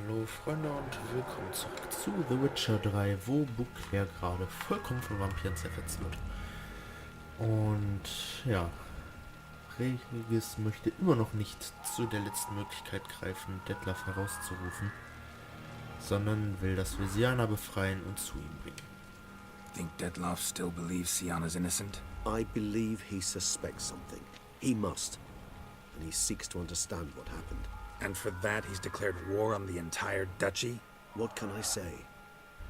Hallo Freunde und willkommen zurück zu The Witcher 3, wo Claire gerade vollkommen von Vampiren zerfetzt wird. Und ja, Regis möchte immer noch nicht zu der letzten Möglichkeit greifen, Detlef herauszurufen, sondern will das Visiana befreien und zu ihm bringen. Think Detlef still believes Sienna's innocent? I believe he suspects something. He must. And he seeks to understand what happened. And for that he's declared war on the entire duchy? What can I say?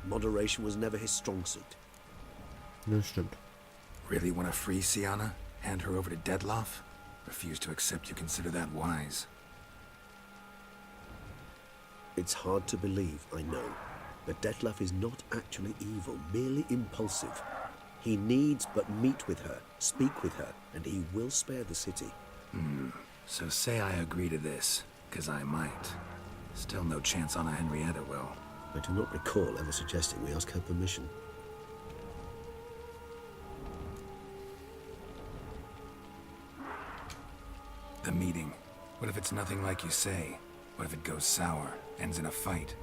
Moderation was never his strong suit. Das stimmt. Really want to free Sienna? Hand her over to Detlef? Refuse to accept you consider that wise. It's hard to believe, I know. But Detlef is not actually evil, merely impulsive. He needs but meet with her, speak with her, and he will spare the city. So say I agree to this, because I might. Still no chance Anna Henrietta will. I do not recall ever suggesting we ask her permission. The meeting. What if it's nothing like you say? What if it goes sour, ends in a fight?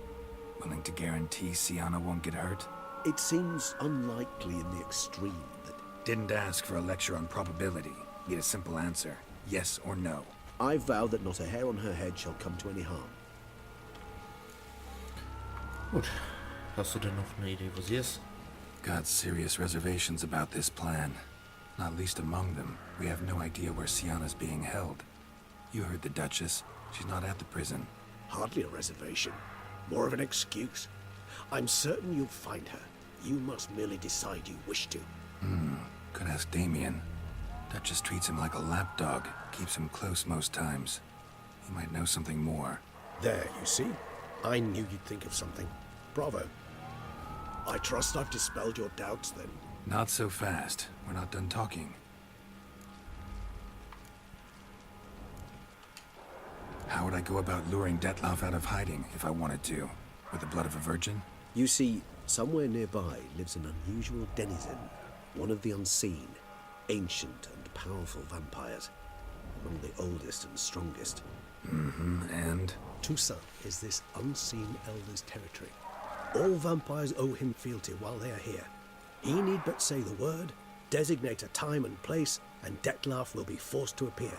Willing to guarantee Sienna won't get hurt? It seems unlikely in the extreme that... Didn't ask for a lecture on probability. Need a simple answer. Yes or no. I vow that not a hair on her head shall come to any harm. Gut, hast du denn noch eine Idee, wo sie ist? Got serious reservations about this plan. Not least among them, we have no idea where Sienna's being held. You heard the Duchess. She's not at the prison. Hardly a reservation. More of an excuse. I'm certain you'll find her. You must merely decide you wish to. Could ask Damien. Duchess treats him like a lapdog. Keeps him close most times. He might know something more. There, you see? I knew you'd think of something. Bravo. I trust I've dispelled your doubts, then. Not so fast. We're not done talking. How would I go about luring Detlef out of hiding if I wanted to? With the blood of a virgin? You see, somewhere nearby lives an unusual denizen. One of the unseen, ancient and powerful vampires. Among the oldest and strongest. And? Toussaint is this unseen elder's territory. All vampires owe him fealty while they are here. He need but say the word, designate a time and place, and Detlef will be forced to appear.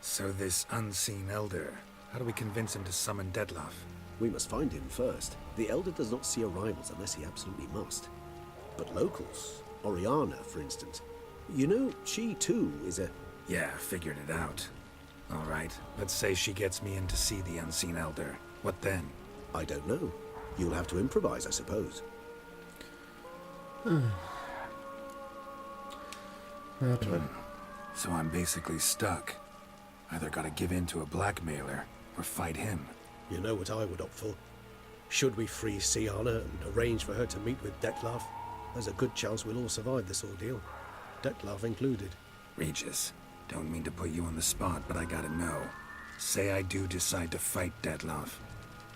So this unseen elder, how do we convince him to summon Detlef? We must find him first. The elder does not see arrivals unless he absolutely must. But locals, Oriana, for instance, you know, she too is a... Yeah, figured it out. All right, let's say she gets me in to see the unseen elder. What then? I don't know. You'll have to improvise, I suppose. Ja, toll. So I'm basically stuck. Either gotta give in to a blackmailer, or fight him. You know what I would opt for. Should we free Sienna and arrange for her to meet with Detlef, there's a good chance we'll all survive this ordeal. Detlef included. Regis, don't mean to put you on the spot, but I gotta know. Say I do decide to fight Detlef.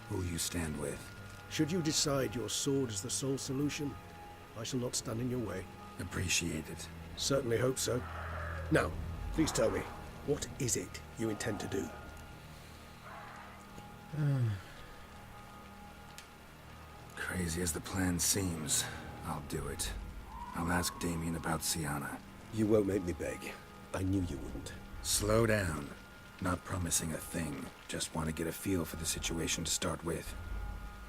Who you stand with? Should you decide your sword is the sole solution, I shall not stand in your way. Appreciate it. Certainly hope so. Now, please tell me, what is it you intend to do? Crazy as the plan seems, I'll do it. I'll ask Damien about Sienna. You won't make me beg. I knew you wouldn't. Slow down. Not promising a thing. Just want to get a feel for the situation to start with.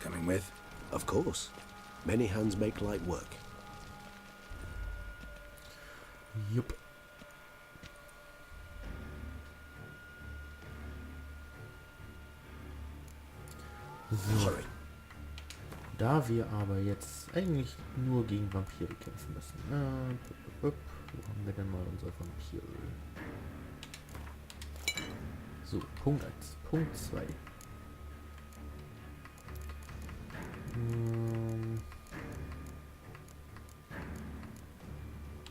Coming with? Of course. Many hands make light work. Jupp. So. Hurry. Da wir aber jetzt eigentlich nur gegen Vampire kämpfen müssen. Wo haben wir denn mal unser Vampir? So, Punkt 1. Punkt 2.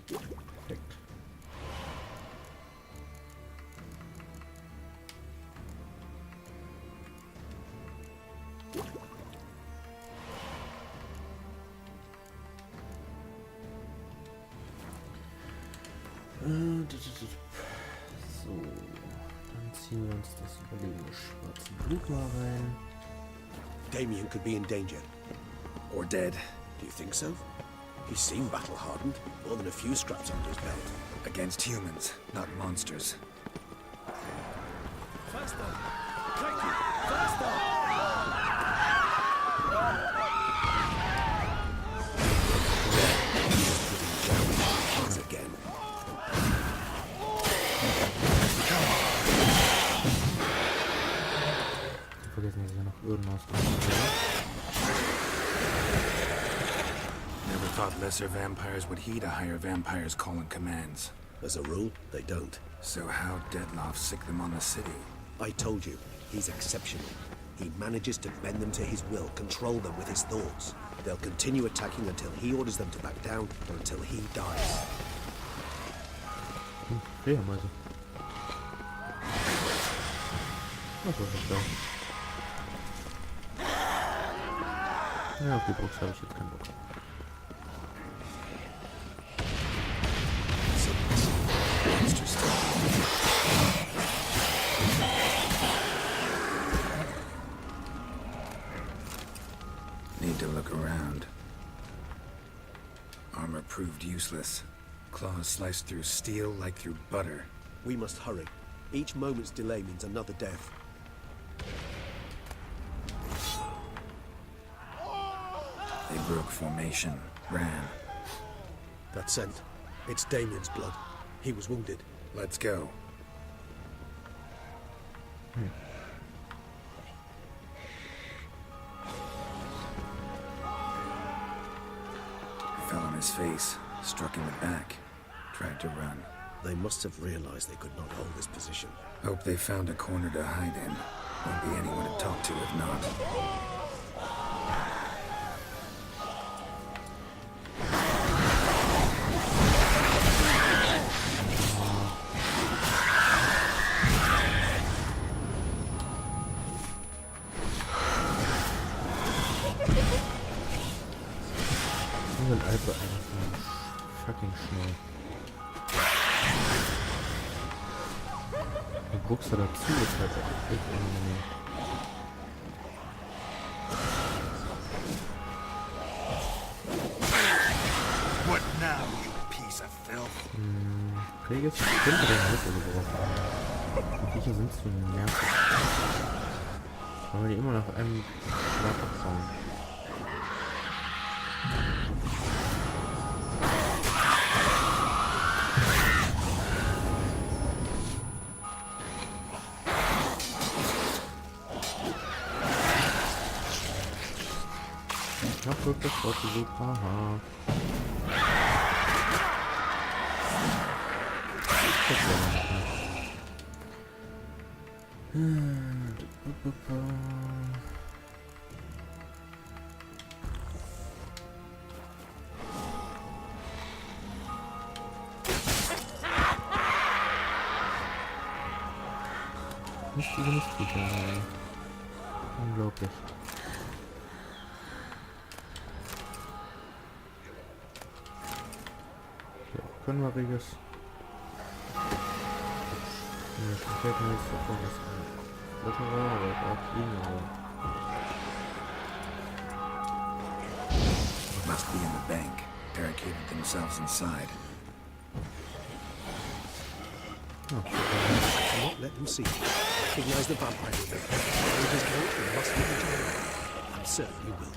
Perfekt. So, dann ziehen wir uns das überlebende schwarze Blut mal rein. Damien could be in danger. Or dead. Do you think so? He seemed battle-hardened, more than a few scraps under his belt. Against humans, not monsters. Faster! Thank you! Faster! Again. Vergessen, dass ich ja noch Öden ausmachen. Never thought lesser vampires would heed a higher vampire's call and commands. As a rule, they don't. So how Dettlaff sick them on the city? I told you, he's exceptional. He manages to bend them to his will, control them with his thoughts. They'll continue attacking until he orders them to back down, or until he dies. Ja, also. Was ist das da? Ja, auf die Box habe ich jetzt keinen Bock. Need to look around. Armor proved useless. Claws sliced through steel like through butter. We must hurry. Each moment's delay means another death. They broke formation, ran. That scent. It's Damien's blood. He was wounded. Let's go. Fell on his face, struck in the back, tried to run. They must have realized they could not hold this position. Hope they found a corner to hide in. Won't be anyone to talk to if not. Die sind also einfach so fucking schnell. Die Buchse dazu ist halt echt unangenehm. What now, you piece of filth? Reges hinter den Hals gebrochen. Die Viecher sind zu nervig. Weil die immer nach einem Schlag abbauen. Ich hab wirklich das versucht, haha. Das war noch nicht. Richtige Mistviecher. Unglaublich. So, können wir Reges. Mir fällt mir nichts davon, was Wetter war, aber auch fliegen. Must be in the bank. Barricaded themselves inside. Oh, Not let them see you. Recognize the vampire leader. If his character must be the general. I'm certain you will.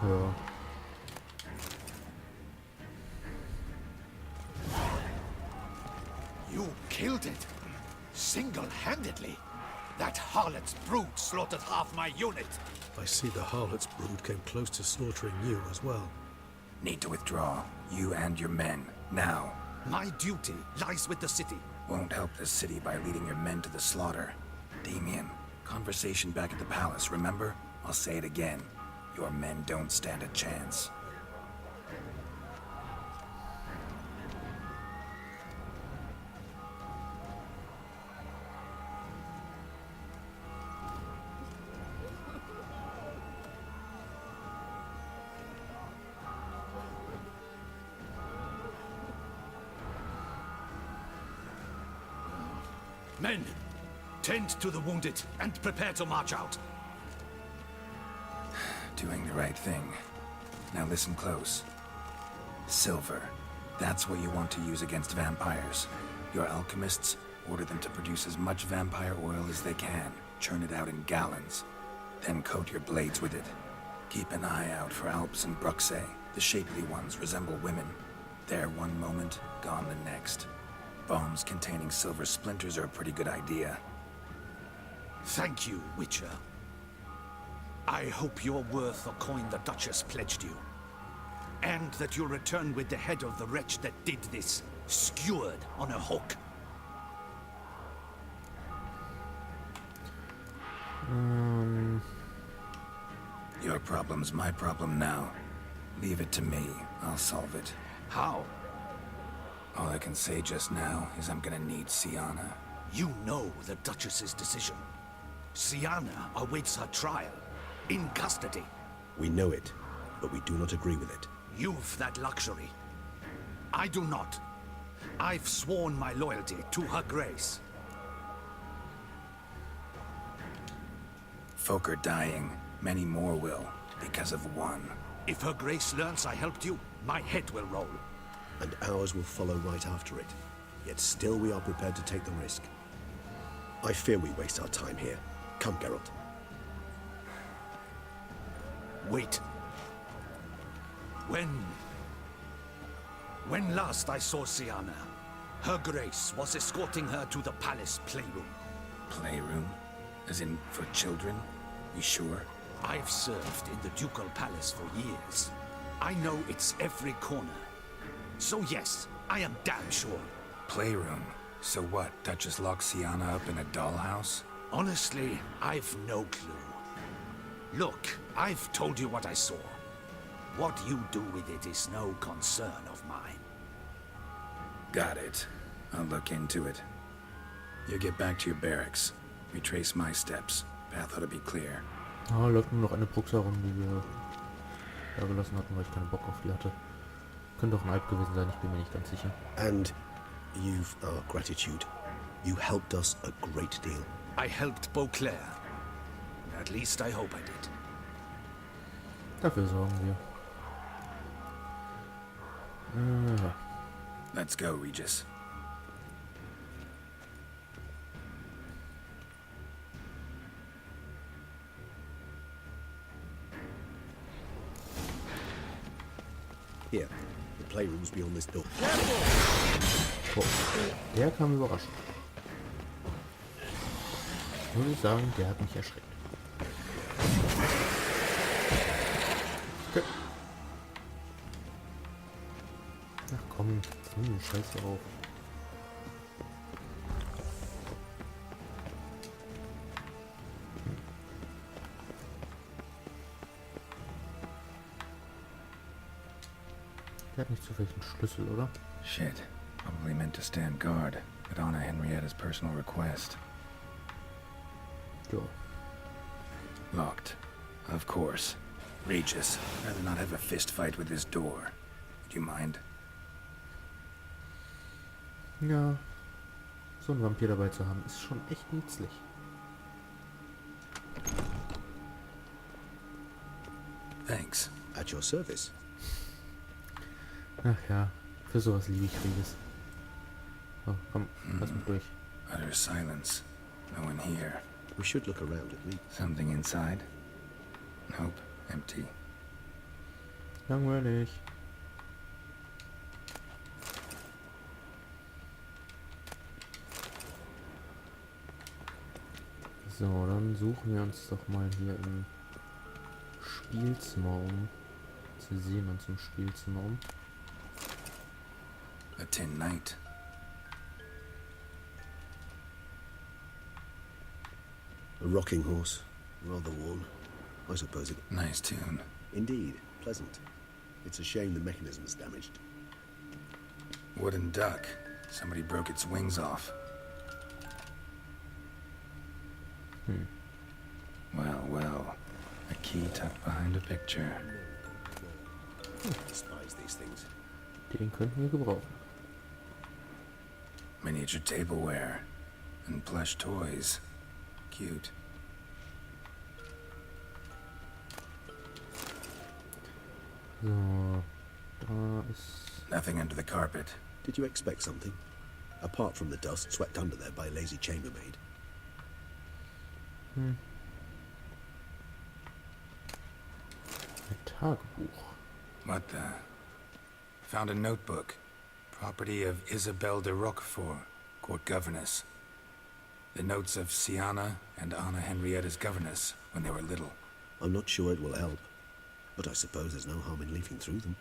ja. You killed it. Single-handedly. That harlot's brood slaughtered half my unit. I see the harlot's brood came close to slaughtering you as well. Need to withdraw. You and your men. Now. My duty lies with the city. Won't help the city by leading your men to the slaughter. Damien, conversation back at the palace, remember? I'll say it again. Your men don't stand a chance. Men, tend to the wounded and prepare to march out. doing the right thing. Now listen close. Silver. That's what you want to use against vampires. Your alchemists order them to produce as much vampire oil as they can, churn it out in gallons, then coat your blades with it. Keep an eye out for Alps and Bruxae. The shapely ones resemble women. There one moment, gone the next. Bombs containing silver splinters are a pretty good idea. Thank you, Witcher. I hope you're worth the coin the Duchess pledged you. And that you'll return with the head of the wretch that did this, skewered on a hook. Your problem's my problem now. Leave it to me. I'll solve it. How? All I can say just now is I'm gonna need Sienna. You know the Duchess's decision. Sienna awaits her trial, in custody. We know it, but we do not agree with it. You've that luxury. I do not. I've sworn my loyalty to her grace. Folk are dying. Many more will, because of one. If her grace learns I helped you, my head will roll. And ours will follow right after it. Yet still we are prepared to take the risk. I fear we waste our time here. Come, Geralt. Wait. When last I saw Sienna, her grace was escorting her to the palace playroom. Playroom? As in, for children? You sure? I've served in the ducal palace for years. I know its every corner. So yes, I am damn sure. Playroom? So what, Duchess locks Sienna up in a dollhouse? Honestly, I've no clue. Look, I've told you what I saw. What you do with it is no concern of mine. Got it. I'll look into it. You get back to your barracks. Retrace my steps. Path ought to be clear. Ah, läuft nur noch eine Brux herum, die wir da gelassen hatten, weil ich keinen Bock auf die hatte. Könnte auch ein Alp gewesen sein, ich bin mir nicht ganz sicher. And you've our gratitude. You helped us a great deal. I helped Beauclair. At least I hope I did. Dafür sorgen wir. Let's go, Regis. Here, the playroom's beyond this door. Oh, der kam überraschend. Muss ich sagen, der hat mich erschreckt. Okay. Ach komm, jetzt nimm den Scheiß hier auf. Der hat nicht zufällig einen Schlüssel, oder? Shit. Probably meant to stand guard, but honor Henrietta's personal request. Jo. Locked. Of course. Regis, rather not have a fist fight with this door. Would you mind? Ja. So einen Vampir dabei zu haben, ist schon echt nützlich. Thanks. At your service. Ach ja, für sowas liebe ich Regis. Oh, komm, lass mich durch. Utter silence. No one here. We should look around at least. Something inside? Nope. Empty. Langweilig. So, dann suchen wir uns doch mal hier im Spielzimmer um. Sie sehen uns im Spielzimmer um. A tin knight. A rocking horse. Rather worn. I suppose it... Nice tune. Indeed. Pleasant. It's a shame the mechanism's damaged. Wooden duck. Somebody broke its wings off. Well, well. A key tucked behind a picture. Despise these things. Den könnten wir gebrauchen. Miniature tableware. And plush toys. Cute. So, da ist... Nothing under the carpet. Did you expect something? Apart from the dust swept under there by a lazy chambermaid. Ein Tagebuch. What the? Found a notebook. Property of Isabelle de Roquefort, court governess. The notes of Siana and Anna Henrietta's governess when they were little. I'm not sure it will help, but I suppose there's no harm in leafing through them.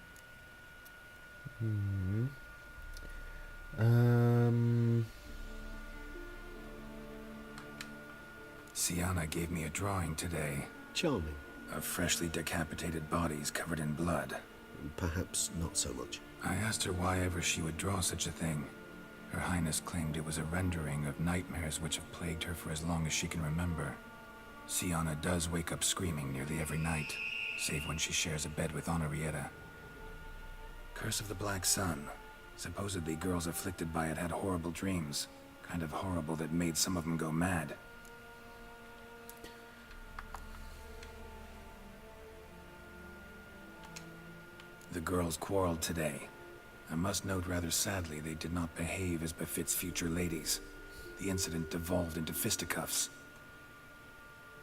Siana gave me a drawing today Charming. of freshly decapitated bodies covered in blood. Perhaps not so much. I asked her why ever she would draw such a thing. Her Highness claimed it was a rendering of nightmares which have plagued her for as long as she can remember. Siana does wake up screaming nearly every night, save when she shares a bed with Henrietta. Curse of the Black Sun. Supposedly girls afflicted by it had horrible dreams. Kind of horrible that made some of them go mad. The girls quarreled today. I must note rather sadly they did not behave as befits future ladies. The incident devolved into fisticuffs.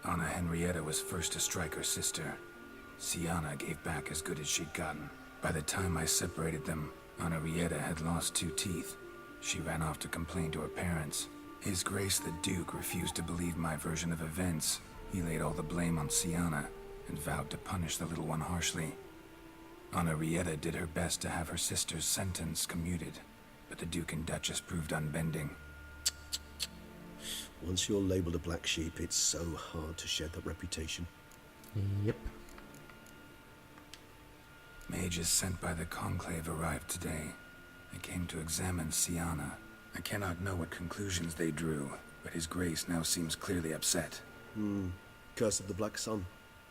Anna Henrietta was first to strike her sister. Siana gave back as good as she'd gotten. By the time I separated them, Henrietta had lost 2 teeth. She ran off to complain to her parents. His Grace the Duke refused to believe my version of events. He laid all the blame on Siana and vowed to punish the little one harshly. Henrietta did her best to have her sister's sentence commuted, but the Duke and Duchess proved unbending. Once you're labeled a black sheep, it's so hard to shed that reputation. Yep. Mages sent by the Conclave arrived today. They came to examine Siana. I cannot know what conclusions they drew, but His Grace now seems clearly upset. Curse of the Black Sun.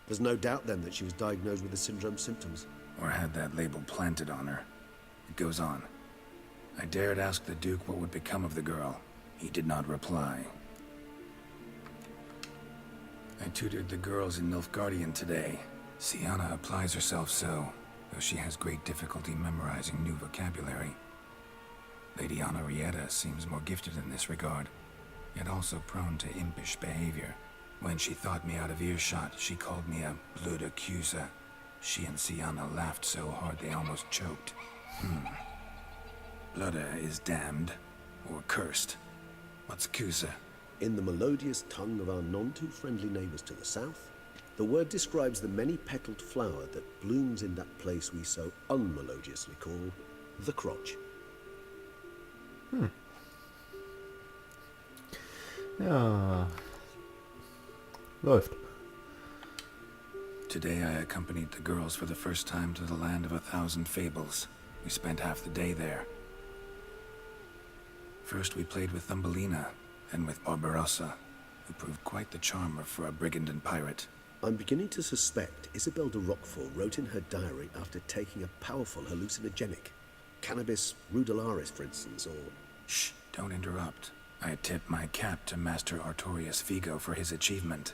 There's no doubt then that she was diagnosed with the syndrome symptoms. Or had that label planted on her. It goes on. I dared ask the Duke what would become of the girl. He did not reply. I tutored the girls in Nilfgaardian today. Siana applies herself so, though she has great difficulty memorizing new vocabulary. Lady Henrietta seems more gifted in this regard, yet also prone to impish behavior. When she thought me out of earshot, she called me a blood accuser. She and Siana laughed so hard they almost choked. Blooda is damned, or cursed. What's Cusa? In the melodious tongue of our none-too-friendly neighbours to the south, the word describes the many-petaled flower that blooms in that place we so unmelodiously call the crotch. Ja. Läuft. Today I accompanied the girls for the first time to the land of 1,000 fables. We spent half the day there. First we played with Thumbelina, then with Barbarossa, who proved quite the charmer for a brigand and pirate. I'm beginning to suspect Isabelle de Roquefort wrote in her diary after taking a powerful hallucinogenic. Cannabis rudularis, for instance, or... Shh, don't interrupt. I tip my cap to Master Artorius Vigo for his achievement.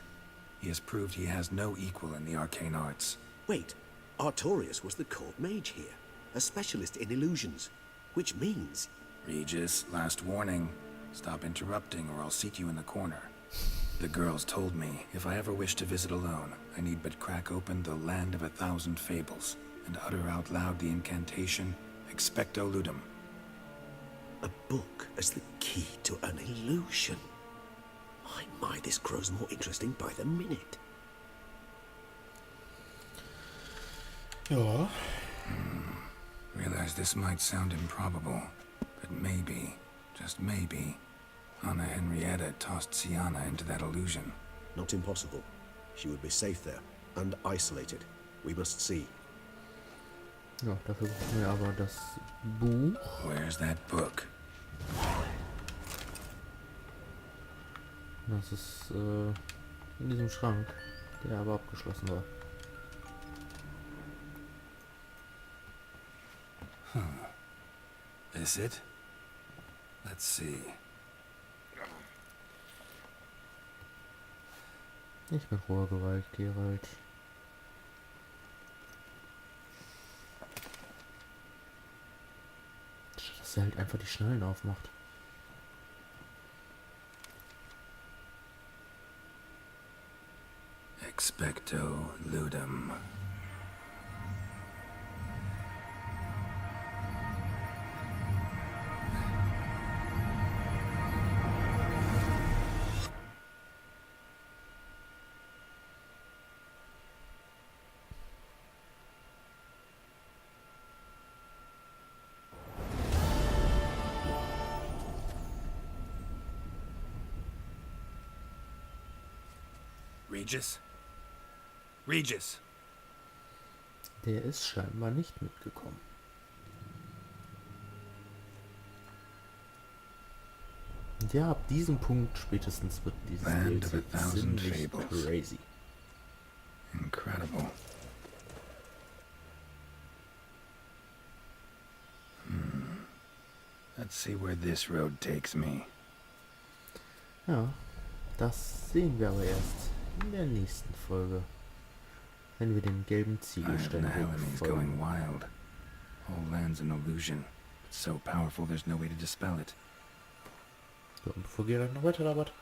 He has proved he has no equal in the arcane arts. Wait, Artorius was the court mage here, a specialist in illusions, which means... Regis, last warning. Stop interrupting or I'll seat you in the corner. The girls told me if I ever wish to visit alone, I need but crack open the land of 1,000 fables and utter out loud the incantation, Expecto Ludum. A book as the key to an illusion. My, this grows more interesting by the minute. Ja. Realize this might sound improbable, but maybe, just maybe, Anna Henrietta tossed Siana into that illusion. Not impossible. She would be safe there, and isolated. We must see. Ja, dafür brauchen wir aber das Buch. Where's that book? Das ist in diesem Schrank, der aber abgeschlossen war. Is it? Let's see. Nicht mit hoher Gewalt, Geralt. Dass er halt einfach die Schnallen aufmacht. Expecto ludum. Regis? Regis! Der ist scheinbar nicht mitgekommen. Und ja, ab diesem Punkt spätestens wird dieses Land of a DLC thousand ziemlich fables. crazy. Incredible. Let's see where this road takes me. Ja, das sehen wir aber erst in der nächsten Folge, wenn wir den gelben Ziegelstein Helen is folgen. going wild. Whole land's an illusion. It's so powerful there's no way to dispel it. So, und bevor Geralt noch weiter labert,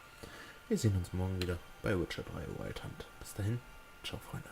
wir sehen uns morgen wieder bei Witcher 3 Wild Hunt. Bis dahin, ciao Freunde.